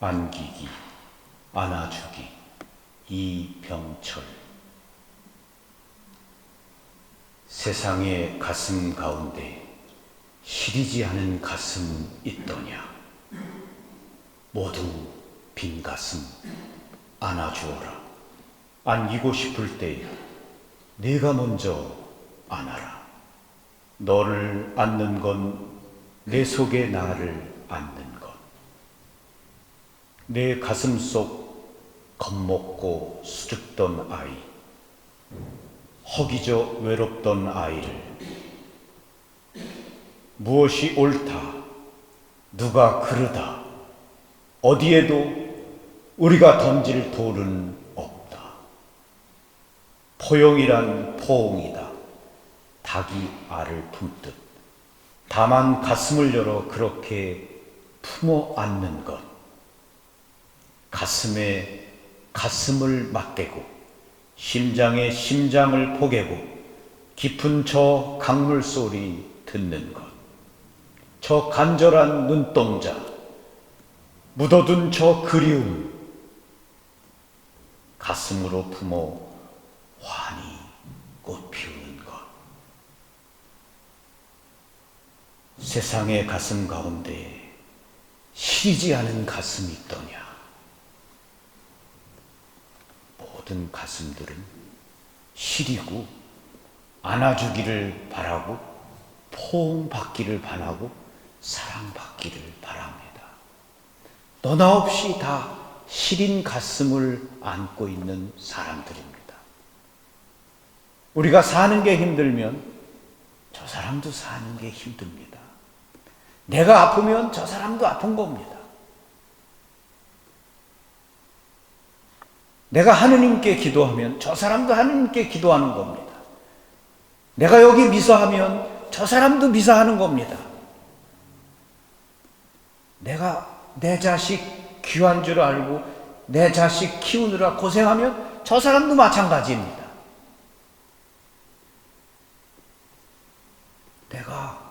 안기기, 안아주기, 이병철. 세상의 가슴 가운데 시리지 않은 가슴 있더냐. 모두 빈 가슴 안아주어라. 안기고 싶을 때 네가 먼저 안아라. 너를 안는 건 내 속에 나를 안는 것. 내 가슴 속 겁먹고 수줍던 아이, 허기져 외롭던 아이를 무엇이 옳다, 누가 그르다, 어디에도 우리가 던질 돌은 없다. 포용이란 포옹이다. 닭이 알을 품듯. 다만 가슴을 열어 그렇게 품어 안는 것. 가슴에 가슴을 맞대고 심장에 심장을 포개고 깊은 저 강물 소리 듣는 것. 저 간절한 눈동자, 묻어둔 저 그리움, 가슴으로 품어 환히 꽃 피우는 것. 세상의 가슴 가운데 시리지 않은 가슴이 있더냐. 모든 가슴들은 시리고 안아주기를 바라고 포옹받기를 바라고 사랑받기를 바랍니다. 너나 없이 다 시린 가슴을 안고 있는 사람들입니다. 우리가 사는 게 힘들면 저 사람도 사는 게 힘듭니다. 내가 아프면 저 사람도 아픈 겁니다. 내가 하느님께 기도하면 저 사람도 하느님께 기도하는 겁니다. 내가 여기 미사하면 저 사람도 미사하는 겁니다. 내가 내 자식 귀한 줄 알고 내 자식 키우느라 고생하면 저 사람도 마찬가지입니다. 내가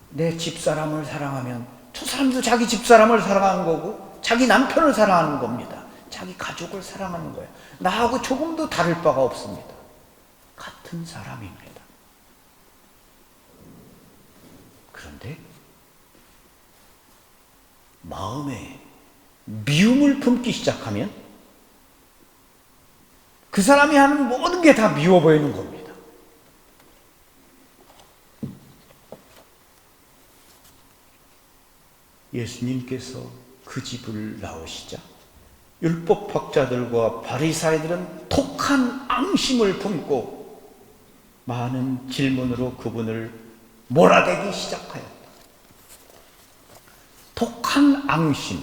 내 집사람을 사랑하면 저 사람도 자기 집사람을 사랑하는 거고 자기 남편을 사랑하는 겁니다. 자기 가족을 사랑하는 거예요. 나하고 조금도 다를 바가 없습니다. 같은 사람입니다. 그런데 마음에 미움을 품기 시작하면 그 사람이 하는 모든 게 다 미워 보이는 겁니다. 예수님께서 그 집을 나오시자 율법학자들과 바리사이들은 독한 앙심을 품고 많은 질문으로 그분을 몰아대기 시작하였다. 독한 앙심,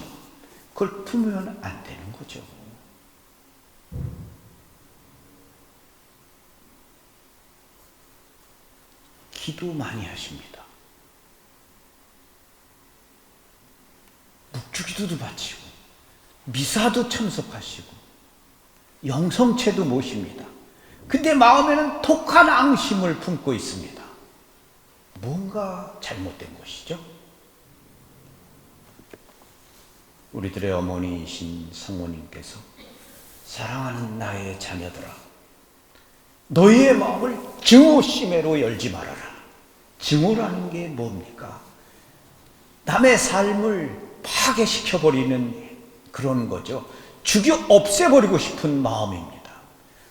그걸 품으면 안 되는 거죠. 기도 많이 하십니다. 묵주기도도 바치고 미사도 참석하시고 영성체도 모십니다. 근데 마음에는 독한 앙심을 품고 있습니다. 뭔가 잘못된 것이죠. 우리들의 어머니이신 성모님께서 사랑하는 나의 자녀들아, 너희의 마음을 증오심에로 열지 말아라. 증오라는 게 뭡니까? 남의 삶을 파괴시켜버리는 그런 거죠. 죽여 없애버리고 싶은 마음입니다.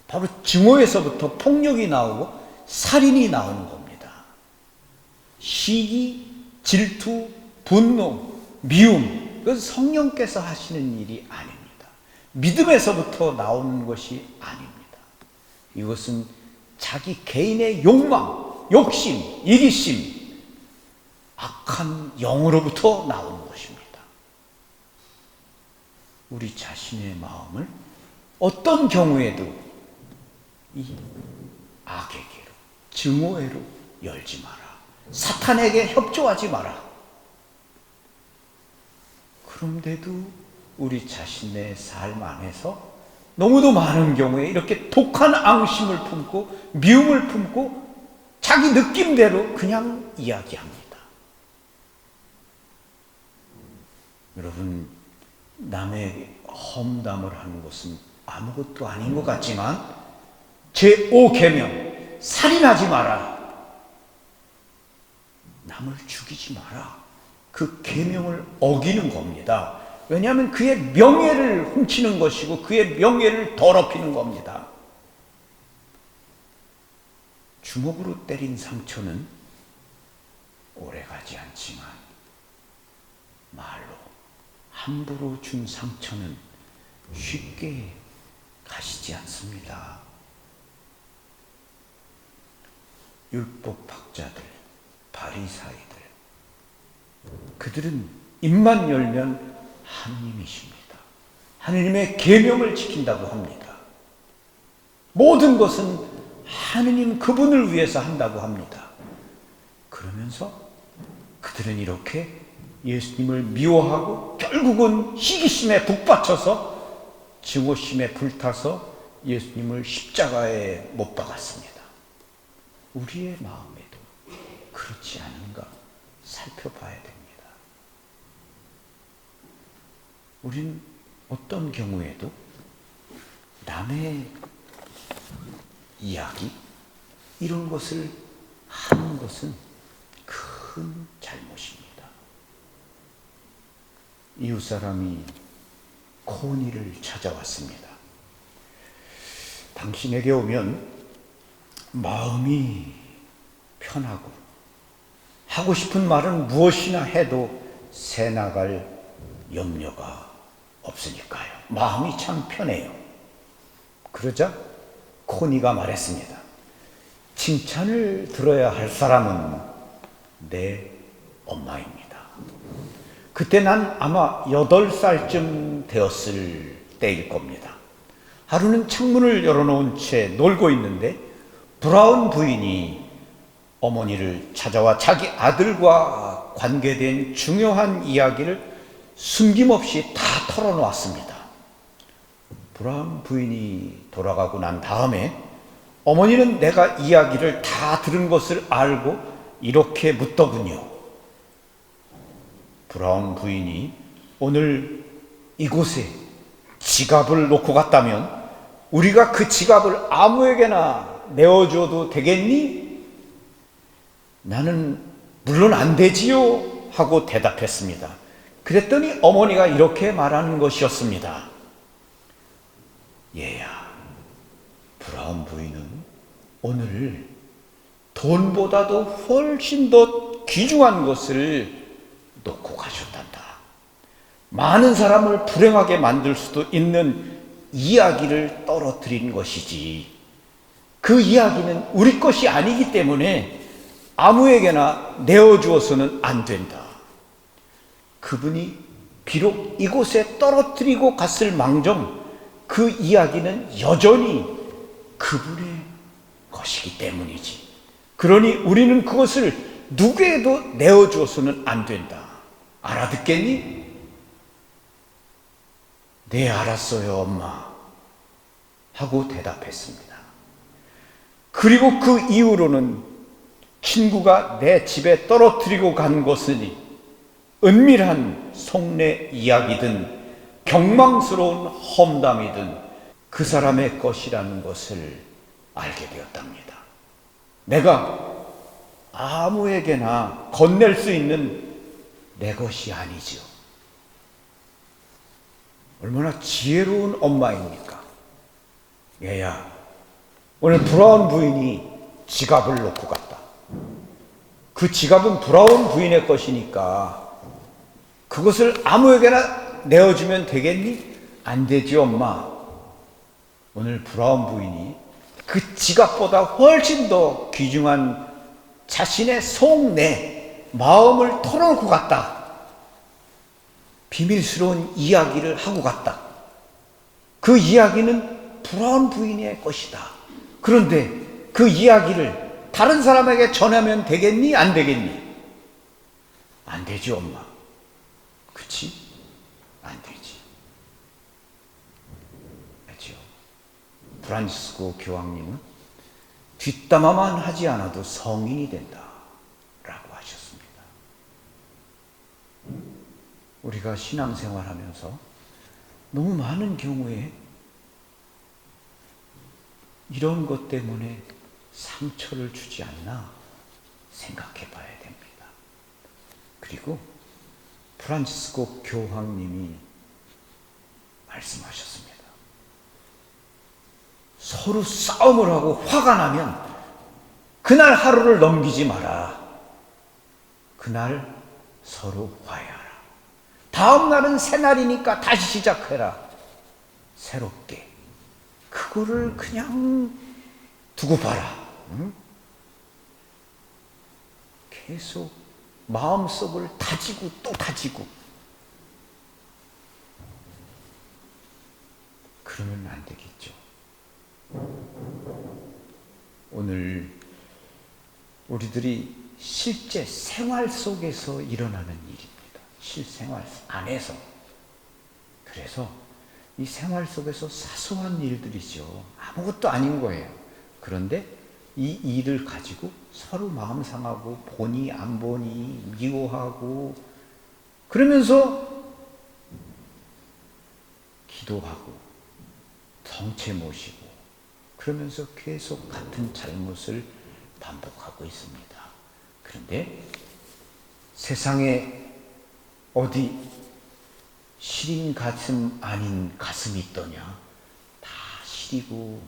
바로 증오에서부터 폭력이 나오고 살인이 나오는 겁니다. 시기, 질투, 분노, 미움, 그건 성령께서 하시는 일이 아닙니다. 믿음에서부터 나오는 것이 아닙니다. 이것은 자기 개인의 욕망, 욕심, 이기심, 악한 영으로부터 나오는 것입니다. 우리 자신의 마음을 어떤 경우에도 이 악에게로, 증오에로 열지 마라. 사탄에게 협조하지 마라. 그런데도 우리 자신의 삶 안에서 너무도 많은 경우에 이렇게 독한 앙심을 품고 미움을 품고 자기 느낌대로 그냥 이야기합니다. 여러분, 남의 험담을 하는 것은 아무것도 아닌 것 같지만 제5계명 살인하지 마라, 남을 죽이지 마라, 그 계명을 어기는 겁니다. 왜냐하면 그의 명예를 훔치는 것이고 그의 명예를 더럽히는 겁니다. 주먹으로 때린 상처는 오래가지 않지만 말로 함부로 준 상처는 쉽게 가시지 않습니다. 율법학자들, 바리사이들, 그들은 입만 열면 하느님이십니다. 하느님의 계명을 지킨다고 합니다. 모든 것은 하느님 그분을 위해서 한다고 합니다. 그러면서 그들은 이렇게 예수님을 미워하고 결국은 시기심에 북받쳐서 증오심에 불타서 예수님을 십자가에 못 박았습니다. 우리의 마음에도 그렇지 않은가 살펴봐야 됩니다. 우린 어떤 경우에도 남의 이야기, 이런 것을 하는 것은 큰 잘못입니다. 이웃사람이 코니를 찾아왔습니다. 당신에게 오면 마음이 편하고 하고 싶은 말은 무엇이나 해도 새 나갈 염려가 없으니까요. 마음이 참 편해요. 그러자 코니가 말했습니다. 칭찬을 들어야 할 사람은 내 엄마입니다. 그때 난 아마 8살쯤 되었을 때일 겁니다. 하루는 창문을 열어놓은 채 놀고 있는데 브라운 부인이 어머니를 찾아와 자기 아들과 관계된 중요한 이야기를 숨김없이 다 털어놓았습니다. 브라운 부인이 돌아가고 난 다음에 어머니는 내가 이야기를 다 들은 것을 알고 이렇게 묻더군요. 브라운 부인이 오늘 이곳에 지갑을 놓고 갔다면 우리가 그 지갑을 아무에게나 내어줘도 되겠니? 나는 물론 안 되지요 하고 대답했습니다. 그랬더니 어머니가 이렇게 말하는 것이었습니다. 얘야, 브라운 부인은 오늘 돈보다도 훨씬 더 귀중한 것을 놓고 가셨단다. 많은 사람을 불행하게 만들 수도 있는 이야기를 떨어뜨린 것이지, 그 이야기는 우리 것이 아니기 때문에 아무에게나 내어주어서는 안 된다. 그분이 비록 이곳에 떨어뜨리고 갔을 망정 그 이야기는 여전히 그분의 것이기 때문이지. 그러니 우리는 그것을 누구에도 내어주어서는 안 된다. 알아듣겠니? 네, 알았어요, 엄마. 하고 대답했습니다. 그리고 그 이후로는 친구가 내 집에 떨어뜨리고 간 것은 은밀한 속내 이야기든 경망스러운 험담이든 그 사람의 것이라는 것을 알게 되었답니다. 내가 아무에게나 건넬 수 있는 내 것이 아니죠. 얼마나 지혜로운 엄마입니까? 얘야, 오늘 브라운 부인이 지갑을 놓고 갔다. 그 지갑은 브라운 부인의 것이니까 그것을 아무에게나 내어주면 되겠니? 안 되지, 엄마. 오늘 브라운 부인이 그 지갑보다 훨씬 더 귀중한 자신의 속내 마음을 털어놓고 갔다. 비밀스러운 이야기를 하고 갔다. 그 이야기는 브라운 부인의 것이다. 그런데 그 이야기를 다른 사람에게 전하면 되겠니? 안 되겠니? 안 되지, 엄마. 그치? 안 되지. 그렇죠? 프란시스코 교황님은 뒷담화만 하지 않아도 성인이 된다 라고 하셨습니다. 우리가 신앙생활하면서 너무 많은 경우에 이런 것 때문에 상처를 주지 않나 생각해 봐야 됩니다. 그리고 프란치스코 교황님이 말씀하셨습니다. 서로 싸움을 하고 화가 나면 그날 하루를 넘기지 마라. 그날 서로 화해하라. 다음 날은 새 날이니까 다시 시작해라. 새롭게. 그거를 그냥 두고 봐라. 응? 계속 마음속을 다지고 또 다지고. 그러면 안 되겠죠. 오늘 우리들이 실제 생활 속에서 일어나는 일입니다. 실생활 안에서. 그래서 이 생활 속에서 사소한 일들이죠. 아무것도 아닌 거예요. 그런데 이 일을 가지고 서로 마음 상하고 보니 안 보니 미워하고 그러면서 기도하고 정체 모시고 그러면서 계속 같은 잘못을 반복하고 있습니다. 그런데 세상에 어디 시린 가슴 아닌 가슴이 있더냐? 다 시리고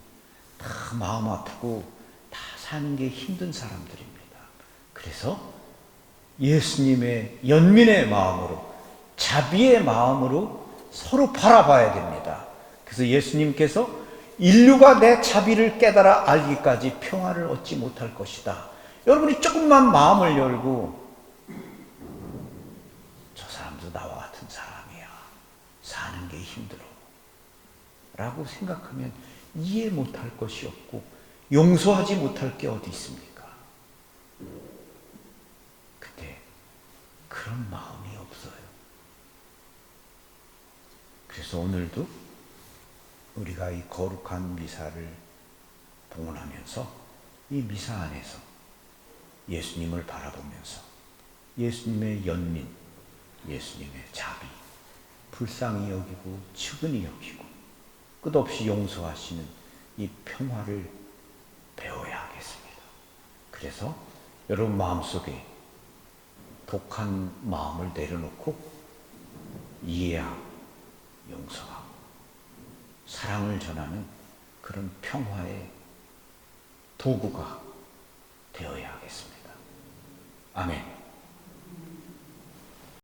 다 마음 아프고 다 사는 게 힘든 사람들입니다. 그래서 예수님의 연민의 마음으로 자비의 마음으로 서로 바라봐야 됩니다. 그래서 예수님께서 인류가 내 자비를 깨달아 알기까지 평화를 얻지 못할 것이다. 여러분이 조금만 마음을 열고 저 사람도 나와 같은 사람이야. 사는 게 힘들어. 라고 생각하면 이해 못할 것이 없고 용서하지 못할 게 어디 있습니까? 근데 그런 마음이 없어요. 그래서 오늘도 우리가 이 거룩한 미사를 봉헌하면서 이 미사 안에서 예수님을 바라보면서 예수님의 연민, 예수님의 자비, 불쌍히 여기고 측은히 여기고 끝없이 용서하시는 이 평화를 배워야 하겠습니다. 그래서 여러분 마음속에 독한 마음을 내려놓고 이해하고 용서하고 사랑을 전하는 그런 평화의 도구가 되어야 하겠습니다. 아멘.